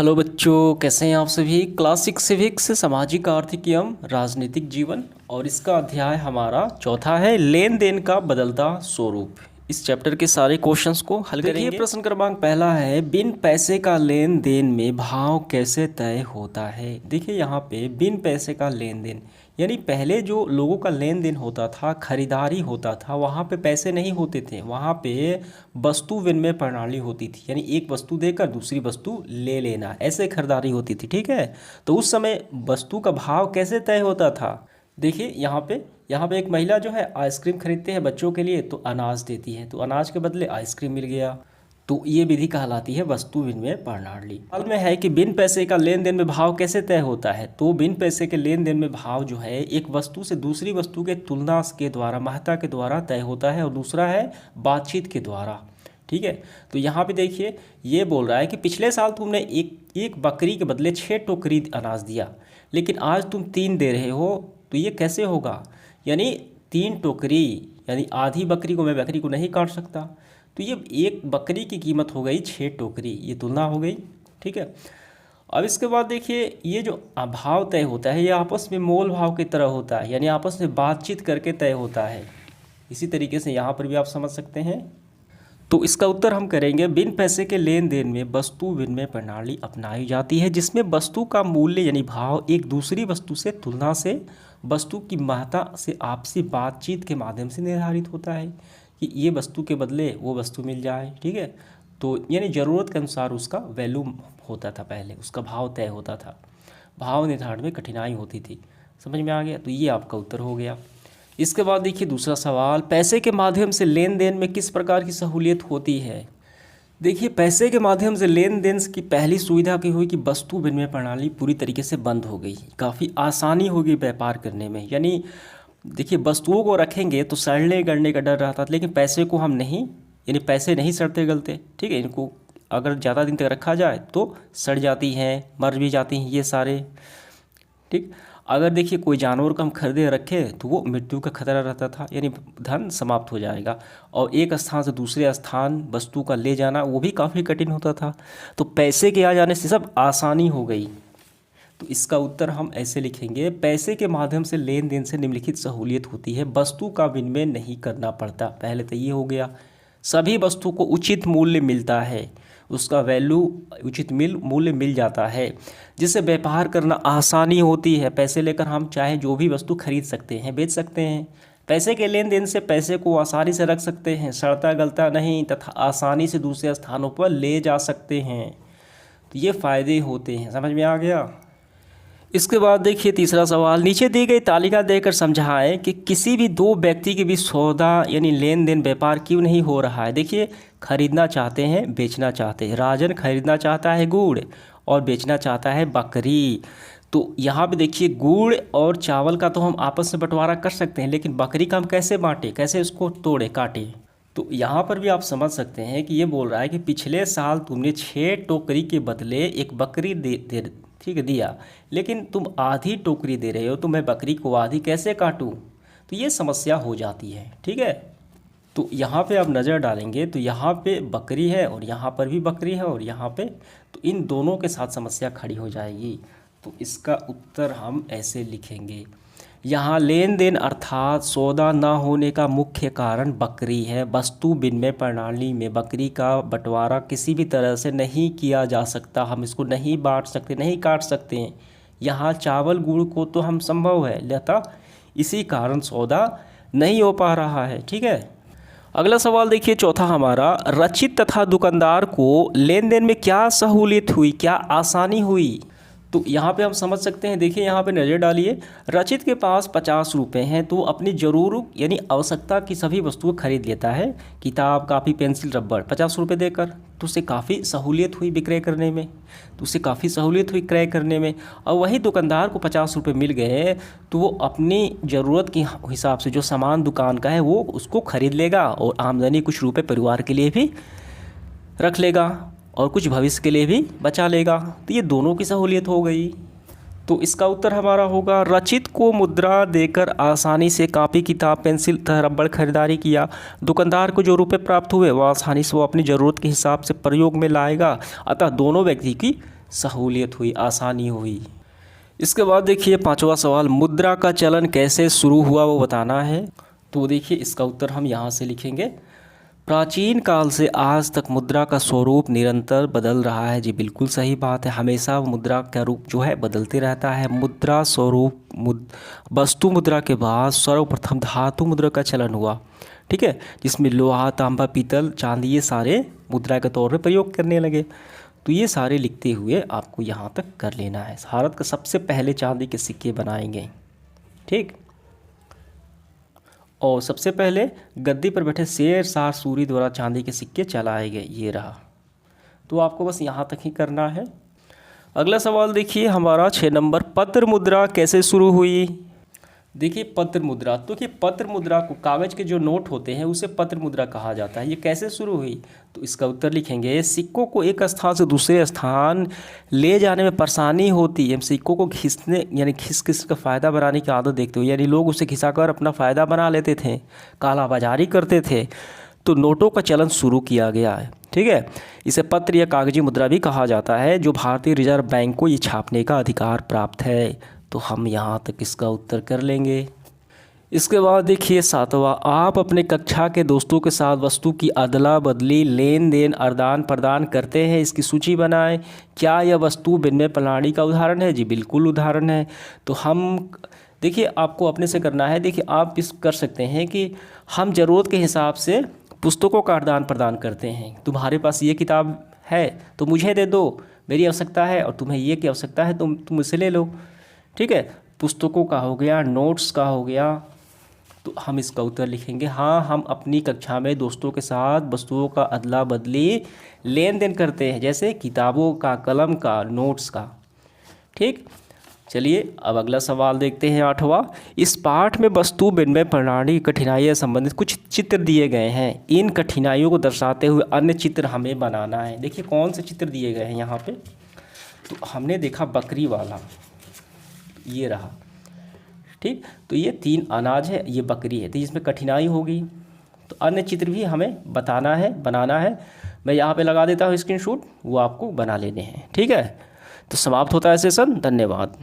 Hello बच्चों, कैसे हैं आप सभी। क्लासिक सिविक्स सामाजिक आर्थिक एवं राजनीतिक जीवन और इसका अध्याय हमारा चौथा है लेन देन का बदलता स्वरूप। इस चैप्टर के सारे क्वेश्चंस को हल करेंगे। प्रश्न क्रमांक पहला है, बिन पैसे का लेन देन में भाव कैसे तय होता है। देखिए यहाँ पे बिन पैसे का लेन देन यानी पहले जो लोगों का लेन देन होता था, खरीदारी होता था, वहाँ पे पैसे नहीं होते थे, वहाँ पे वस्तु विनिमय प्रणाली होती थी। यानी एक वस्तु देकर दूसरी वस्तु ले लेना, ऐसे खरीदारी होती थी। ठीक है, तो उस समय वस्तु का भाव कैसे तय होता था। देखिए यहाँ पे एक महिला जो है आइसक्रीम खरीदते हैं बच्चों के लिए, तो अनाज देती है, तो अनाज के बदले आइसक्रीम मिल गया। तो ये विधि कहलाती है वस्तु विनिमय प्रणाली। हाल में है कि बिन पैसे का लेन देन में भाव कैसे तय होता है। तो बिन पैसे के लेन देन में भाव जो है एक वस्तु से दूसरी वस्तु के तुलना के द्वारा, महत्ता के द्वारा तय होता है, और दूसरा है बातचीत के द्वारा। ठीक है, तो यहाँ पे देखिए ये बोल रहा है कि पिछले साल तुमने एक बकरी के बदले 6 टोकरी अनाज दिया, लेकिन आज तुम 3 दे रहे हो, तो ये कैसे होगा। यानी 3 टोकरी यानी आधी बकरी को मैं बकरी को नहीं काट सकता, तो ये एक बकरी की कीमत हो गई 6 टोकरी, ये तुलना हो गई। ठीक है, अब इसके बाद देखिए ये जो भाव तय होता है ये आपस में मोल भाव की तरह होता है, यानी आपस में बातचीत करके तय होता है। इसी तरीके से यहाँ पर भी आप समझ सकते हैं। तो इसका उत्तर हम करेंगे, बिन पैसे के लेन देन में वस्तु विनिमय प्रणाली अपनाई जाती है, जिसमें वस्तु का मूल्य यानी भाव एक दूसरी वस्तु से तुलना से, वस्तु की महत्ता से आपसी बातचीत के माध्यम से निर्धारित होता है कि ये वस्तु के बदले वो वस्तु मिल जाए। ठीक है, तो यानी ज़रूरत के अनुसार उसका वैल्यू होता था, पहले उसका भाव तय होता था, भाव निर्धारण में कठिनाई होती थी। समझ में आ गया, तो ये आपका उत्तर हो गया। इसके बाद देखिए दूसरा सवाल, पैसे के माध्यम से लेन देन में किस प्रकार की सहूलियत होती है। देखिए पैसे के माध्यम से लेन देन की पहली सुविधा की हुई कि वस्तु विनिमय प्रणाली पूरी तरीके से बंद हो गई, काफ़ी आसानी हो गई व्यापार करने में। यानी देखिए वस्तुओं को रखेंगे तो सड़ने गलने का डर रहता था, लेकिन पैसे को हम नहीं, यानी पैसे नहीं सड़ते गलते। ठीक है, इनको अगर ज़्यादा दिन तक रखा जाए तो सड़ जाती हैं, मर भी जाती हैं ये सारे। ठीक, अगर देखिए कोई जानवर को हम खरीदे रखें तो वो मृत्यु का खतरा रहता था, यानी धन समाप्त हो जाएगा, और एक स्थान से दूसरे स्थान वस्तु का ले जाना वो भी काफ़ी कठिन होता था। तो पैसे के आ जाने से सब आसानी हो गई। तो इसका उत्तर हम ऐसे लिखेंगे, पैसे के माध्यम से लेन देन से निम्नलिखित सहूलियत होती है, वस्तु का विनिमय नहीं करना पड़ता। पहले तो ये हो गया, सभी वस्तु को उचित मूल्य मिलता है, उसका वैल्यू उचित मूल्य मिल जाता है, जिससे व्यापार करना आसानी होती है। पैसे लेकर हम चाहे जो भी वस्तु खरीद सकते हैं, बेच सकते हैं। पैसे के लेन देन से पैसे को आसानी से रख सकते हैं, सड़ता गलता नहीं, तथा आसानी से दूसरे स्थानों पर ले जा सकते हैं। तो ये फ़ायदे होते हैं। समझ में आ गया। इसके बाद देखिए तीसरा सवाल, नीचे दी गई तालिका देकर समझाएं कि किसी भी दो व्यक्ति के बीच सौदा यानी लेन देन व्यापार क्यों नहीं हो रहा है। देखिए खरीदना चाहते हैं, बेचना चाहते हैं। राजन खरीदना चाहता है गुड़ और बेचना चाहता है बकरी। तो यहाँ पे देखिए गुड़ और चावल का तो हम आपस में बंटवारा कर सकते हैं, लेकिन बकरी का हम कैसे बांटें, कैसे उसको तोड़े काटें। तो यहाँ पर भी आप समझ सकते हैं कि ये बोल रहा है कि पिछले साल तुमने 6 टोकरी के बदले एक बकरी ठीक है दिया, लेकिन तुम आधी टोकरी दे रहे हो, तो मैं बकरी को आधी कैसे काटूं। तो ये समस्या हो जाती है। ठीक है, तो यहाँ पे आप नज़र डालेंगे तो यहाँ पे बकरी है और यहाँ पर भी बकरी है और यहाँ पे, तो इन दोनों के साथ समस्या खड़ी हो जाएगी। तो इसका उत्तर हम ऐसे लिखेंगे, यहाँ लेन देन अर्थात सौदा न होने का मुख्य कारण बकरी है। वस्तु विनिमय प्रणाली में बकरी का बंटवारा किसी भी तरह से नहीं किया जा सकता, हम इसको नहीं बांट सकते, नहीं काट सकते हैं। यहाँ चावल गुड़ को तो हम संभव है लेता, इसी कारण सौदा नहीं हो पा रहा है। ठीक है, अगला सवाल देखिए चौथा हमारा, रचित तथा दुकानदार को लेन देन में क्या सहूलियत हुई, क्या आसानी हुई। तो यहाँ पे हम समझ सकते हैं, देखिए यहाँ पे नज़र डालिए, रचित के पास 50 रुपये हैं, तो अपनी ज़रूरत यानी आवश्यकता की सभी वस्तुएं खरीद लेता है, किताब कापी पेंसिल रबड़ 50 रुपये देकर। तो उससे काफ़ी सहूलियत हुई विक्रय करने में, और वही दुकानदार को 50 रुपये मिल गए, तो वो अपनी ज़रूरत के हिसाब से जो सामान दुकान का है वो उसको खरीद लेगा, और आमदनी कुछ रुपये परिवार के लिए भी रख लेगा और कुछ भविष्य के लिए भी बचा लेगा। तो ये दोनों की सहूलियत हो गई। तो इसका उत्तर हमारा होगा, रचित को मुद्रा देकर आसानी से कापी किताब पेंसिल तथा रबड़ खरीदारी किया। दुकानदार को जो रुपए प्राप्त हुए वह आसानी से वो अपनी ज़रूरत के हिसाब से प्रयोग में लाएगा। अतः दोनों व्यक्ति की सहूलियत हुई, आसानी हुई। इसके बाद देखिए 5वां सवाल, मुद्रा का चलन कैसे शुरू हुआ वो बताना है। तो देखिए इसका उत्तर हम यहाँ से लिखेंगे, प्राचीन काल से आज तक मुद्रा का स्वरूप निरंतर बदल रहा है। जी बिल्कुल सही बात है, हमेशा मुद्रा का रूप जो है बदलते रहता है। मुद्रा स्वरूप वस्तु मुद्रा के बाद सर्वप्रथम धातु मुद्रा का चलन हुआ, ठीक है, जिसमें लोहा, तांबा, पीतल, चांदी ये सारे मुद्रा के तौर पे प्रयोग करने लगे। तो ये सारे लिखते हुए आपको यहाँ तक कर लेना है। भारत का सबसे पहले चांदी के सिक्के बनाए गए, ठीक। और सबसे पहले गद्दी पर बैठे शेर शाह सूरी द्वारा चांदी के सिक्के चलाए गए, ये रहा। तो आपको बस यहाँ तक ही करना है। अगला सवाल देखिए हमारा 6 नंबर, पत्र मुद्रा कैसे शुरू हुई। देखिए पत्र मुद्रा, तो कि पत्र मुद्रा को, कागज़ के जो नोट होते हैं उसे पत्र मुद्रा कहा जाता है। ये कैसे शुरू हुई, तो इसका उत्तर लिखेंगे, सिक्कों को एक स्थान से दूसरे स्थान ले जाने में परेशानी होती है। सिक्कों को घिसने यानी घिस का फ़ायदा बनाने की आदत देखते हो, यानी लोग उसे घिसाकर अपना फ़ायदा बना लेते थे, कालाबाजारी करते थे। तो नोटों का चलन शुरू किया गया है, ठीक है। इसे पत्र या कागजी मुद्रा भी कहा जाता है, जो भारतीय रिजर्व बैंक को ये छापने का अधिकार प्राप्त है। तो हम यहाँ तक इसका उत्तर कर लेंगे। इसके बाद देखिए 7वां, आप अपने कक्षा के दोस्तों के साथ वस्तु की अदला बदली, लेन देन, आदान प्रदान करते हैं, इसकी सूची बनाएं। क्या यह वस्तु विनिमय प्रणाली का उदाहरण है। जी बिल्कुल उदाहरण है। तो हम देखिए आपको अपने से करना है। देखिए आप इस कर सकते हैं कि हम ज़रूरत के हिसाब से पुस्तकों का आदान प्रदान करते हैं। तुम्हारे पास ये किताब है तो मुझे दे दो, मेरी आवश्यकता है, और तुम्हें ये की आवश्यकता है तुम इसे ले लो, ठीक है। पुस्तकों का हो गया, नोट्स का हो गया। तो हम इसका उत्तर लिखेंगे, हाँ, हम अपनी कक्षा में दोस्तों के साथ वस्तुओं का अदला बदली, लेन देन करते हैं, जैसे किताबों का, कलम का, नोट्स का, ठीक। चलिए अब अगला सवाल देखते हैं 8वां, इस पाठ में वस्तु विनिमय प्रणाली की कठिनाइयों से संबंधित कुछ चित्र दिए गए हैं। इन कठिनाइयों को दर्शाते हुए अन्य चित्र हमें बनाना है। देखिए कौन से चित्र दिए गए हैं यहाँ पे। तो हमने देखा बकरी वाला, ये रहा, ठीक। तो ये 3 अनाज है, ये बकरी है, तो इसमें कठिनाई होगी। तो अन्य चित्र भी हमें बताना है, बनाना है। मैं यहाँ पे लगा देता हूँ स्क्रीनशॉट, वो आपको बना लेने हैं, ठीक है। तो समाप्त होता है सेशन। धन्यवाद।